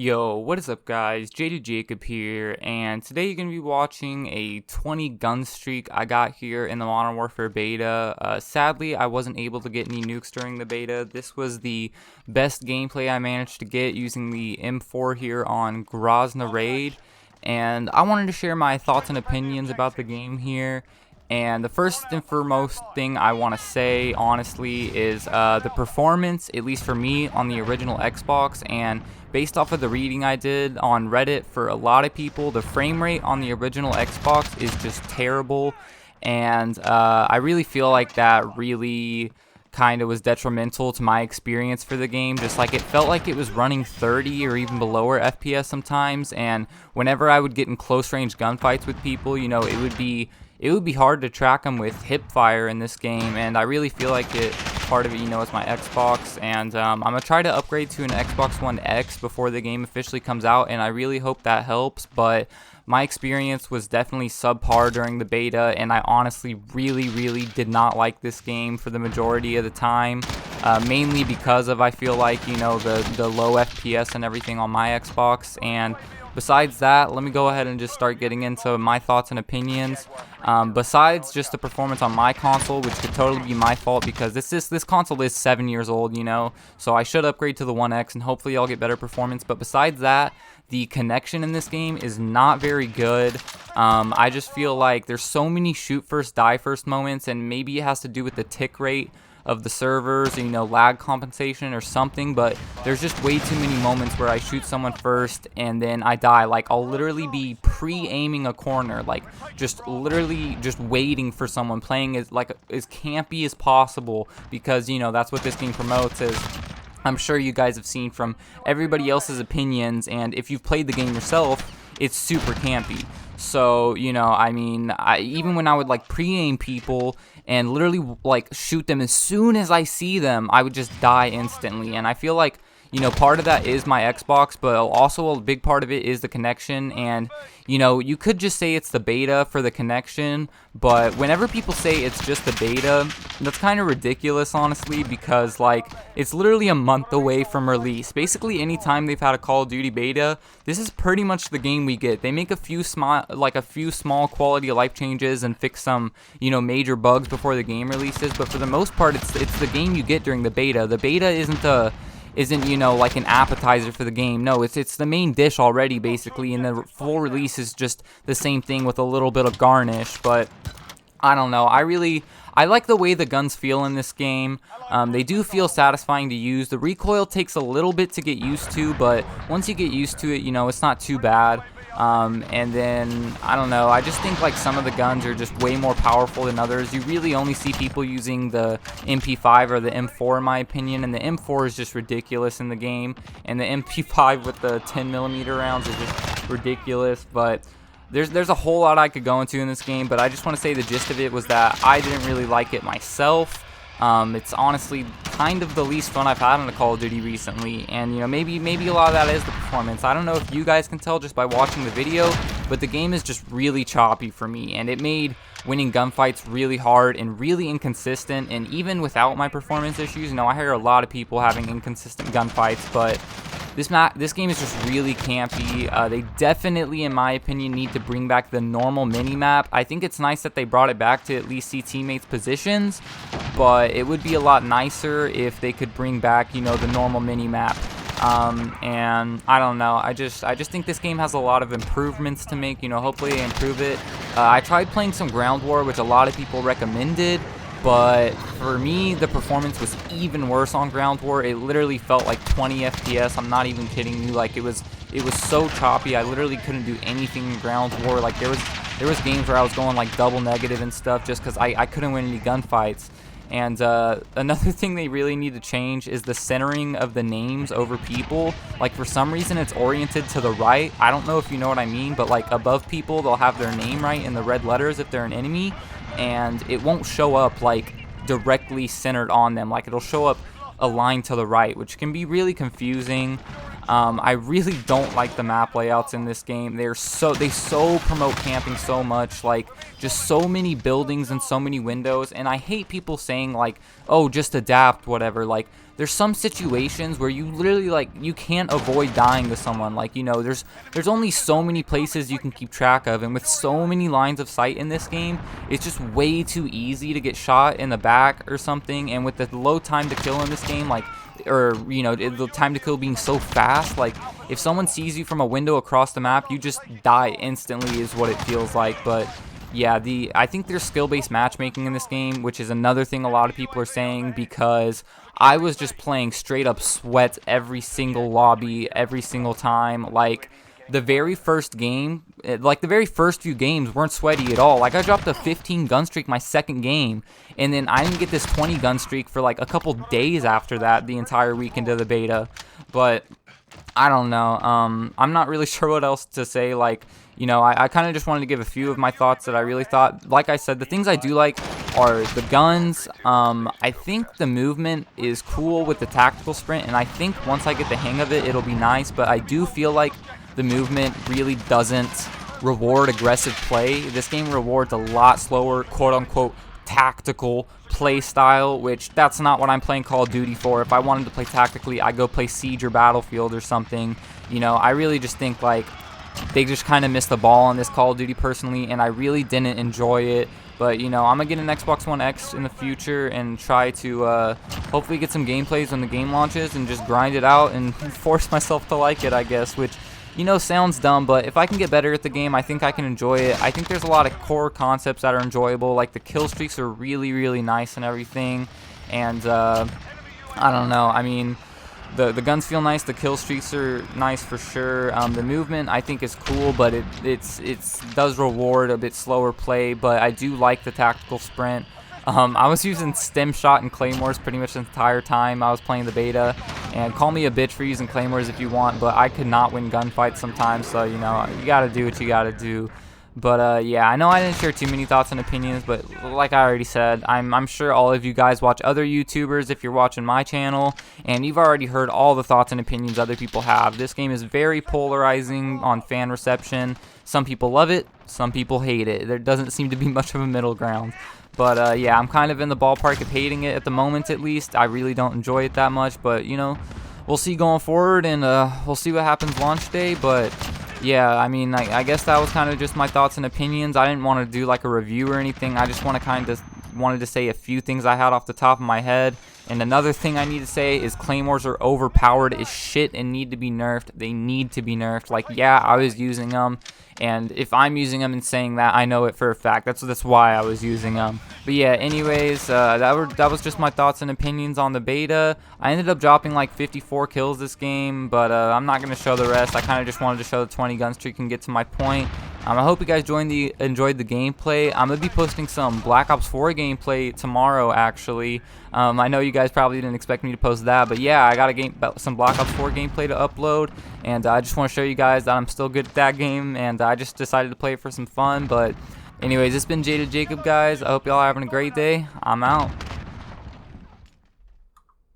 Yo, what is up guys? JD Jacob here, and today you're going to be watching a 20 gun streak I got here in the Modern Warfare beta. Sadly, I wasn't able to get any nukes during the beta. This was the best gameplay I managed to get using the M4 here on Grozny Raid, and I wanted to share my thoughts and opinions about the game here. And the first and foremost thing I want to say, honestly, is the performance, at least for me, on the original Xbox, and based off of the reading I did on Reddit, for a lot of people, the frame rate on the original Xbox is just terrible, and I really feel like that really kind of was detrimental to my experience for the game. Just like it felt like it was running 30 or even below FPS sometimes, and whenever I would get in close range gunfights with people, you know, it would be hard to track them with hip fire in this game, and I really feel like part of it, you know, is my Xbox, and I'm gonna try to upgrade to an Xbox One X before the game officially comes out, and I really hope that helps. But my experience was definitely subpar during the beta, and I honestly really did not like this game for the majority of the time, mainly because of, I feel like, you know, the low FPS and everything on my Xbox. And besides that, let me go ahead and just start getting into my thoughts and opinions. Besides just the performance on my console, which could totally be my fault because this console is 7 years old, you know, so I should upgrade to the One X and hopefully I'll get better performance. But besides that, the connection in this game is not very good. I just feel like there's so many shoot first, die first moments, and maybe it has to do with the tick rate of the servers, you know, lag compensation or something, but there's just way too many moments where I shoot someone first and then I die. Like, I'll literally be pre-aiming a corner, like just literally just waiting for someone, playing as campy as possible, because, you know, that's what this game promotes. Is I'm sure you guys have seen from everybody else's opinions, and if you've played the game yourself, it's super campy. So, you know, I mean, even when I would like pre-aim people and literally like shoot them as soon as I see them, I would just die instantly. And I feel like, you know, part of that is my Xbox, but also a big part of it is the connection. And, you know, you could just say it's the beta for the connection, but whenever people say it's just the beta, that's kind of ridiculous, honestly, because, like, it's literally a month away from release. Basically, anytime they've had a Call of Duty beta, this is pretty much the game we get. They make a few small quality of life changes and fix some, you know, major bugs before the game releases, but for the most part, it's the game you get during the beta. The beta isn't, you know, like an appetizer for the game. No, it's the main dish already, basically, and the full release is just the same thing with a little bit of garnish. But I don't know, I like the way the guns feel in this game. They do feel satisfying to use. The recoil takes a little bit to get used to, but once you get used to it, you know, it's not too bad. And then, I don't know, I just think like some of the guns are just way more powerful than others. You really only see people using the MP5 or the M4, in my opinion, and the M4 is just ridiculous in the game, and the MP5 with the 10mm rounds is just ridiculous. But there's a whole lot I could go into in this game, but I just want to say the gist of it was that I didn't really like it myself. It's honestly kind of the least fun I've had on a Call of Duty recently, and, you know, maybe a lot of that is the performance. I don't know if you guys can tell just by watching the video, but the game is just really choppy for me, and it made winning gunfights really hard and really inconsistent. And even without my performance issues, you know, I hear a lot of people having inconsistent gunfights, but this game is just really campy. They definitely, in my opinion, need to bring back the normal mini-map. I think it's nice that they brought it back to at least see teammates' positions, but it would be a lot nicer if they could bring back, you know, the normal mini-map. And I don't know, I just think this game has a lot of improvements to make. You know, hopefully they improve it. I tried playing some Ground War, which a lot of people recommended, but for me, the performance was even worse on Ground War. It literally felt like 20 FPS. I'm not even kidding you. Like, it was so choppy. I literally couldn't do anything in Ground War. Like, there was games where I was going like double negative and stuff just because I couldn't win any gunfights. And another thing they really need to change is the centering of the names over people. Like, for some reason, it's oriented to the right. I don't know if you know what I mean, but like above people, they'll have their name right in the red letters if they're an enemy, and it won't show up like directly centered on them. Like, it'll show up a line to the right, which can be really confusing. I really don't like the map layouts in this game. They so promote camping so much, like just so many buildings and so many windows. And I hate people saying like, oh, just adapt, whatever. Like, there's some situations where you literally, like, you can't avoid dying to someone. Like, you know, there's only so many places you can keep track of, and with so many lines of sight in this game, it's just way too easy to get shot in the back or something. And with the low time to kill in this game, like, or, you know, the time to kill being so fast, like, if someone sees you from a window across the map, you just die instantly is what it feels like. But yeah, I think there's skill-based matchmaking in this game, which is another thing a lot of people are saying, because I was just playing straight up sweat every single lobby, every single time. Like, the very first game, like the very first few games weren't sweaty at all. Like, I dropped a 15 gun streak my second game, and then I didn't get this 20 gun streak for like a couple days after that, the entire week into the beta. But I don't know. I'm not really sure what else to say. Like, you know, I kind of just wanted to give a few of my thoughts that I really thought. Like I said, the things I do like are the guns. I think the movement is cool with the tactical sprint, and I think once I get the hang of it, it'll be nice. But I do feel like the movement really doesn't reward aggressive play. This game rewards a lot slower, quote-unquote, tactical play style, which that's not what I'm playing Call of Duty for. If I wanted to play tactically, I'd go play Siege or Battlefield or something. You know, I really just think, like, they just kind of missed the ball on this Call of Duty personally, and I really didn't enjoy it. But, you know, I'm going to get an Xbox One X in the future and try to hopefully get some gameplays when the game launches and just grind it out and force myself to like it, I guess, which, you know, sounds dumb, but if I can get better at the game, I think I can enjoy it. I think there's a lot of core concepts that are enjoyable, like the kill streaks are really, really nice and everything, and I don't know, I mean, the guns feel nice, the kill streaks are nice for sure. The movement I think is cool, but it does reward a bit slower play, but I do like the tactical sprint. I was using stem shot and claymores pretty much the entire time I was playing the beta, and call me a bitch for using claymores if you want, but I could not win gunfights sometimes, so, you know, you gotta do what you gotta do. But yeah, I know I didn't share too many thoughts and opinions, but like I already said, I'm sure all of you guys watch other YouTubers if you're watching my channel, and you've already heard all the thoughts and opinions other people have. This game is very polarizing on fan reception. Some people love it, some people hate it. There doesn't seem to be much of a middle ground. But yeah, I'm kind of in the ballpark of hating it at the moment, at least. I really don't enjoy it that much, but, you know, we'll see going forward, and we'll see what happens launch day. But yeah, I mean, I guess that was kind of just my thoughts and opinions. I didn't want to do like a review or anything. I just wanted to say a few things I had off the top of my head. And another thing I need to say is claymores are overpowered as shit and need to be nerfed. They need to be nerfed. Like, yeah, I was using them, and if I'm using them and saying that, I know it for a fact. That's why I was using them. But yeah, anyways, that was just my thoughts and opinions on the beta. I ended up dropping like 54 kills this game, but I'm not going to show the rest. I kind of just wanted to show the 20 gun streak and get to my point. I hope you guys enjoyed the gameplay. I'm going to be posting some Black Ops 4 gameplay tomorrow, actually. I know you guys probably didn't expect me to post that, but yeah, I got some Black Ops 4 gameplay to upload, and I just want to show you guys that I'm still good at that game, and I just decided to play it for some fun. But anyways, it's been Jaded Jacob, guys. I hope y'all are having a great day. I'm out.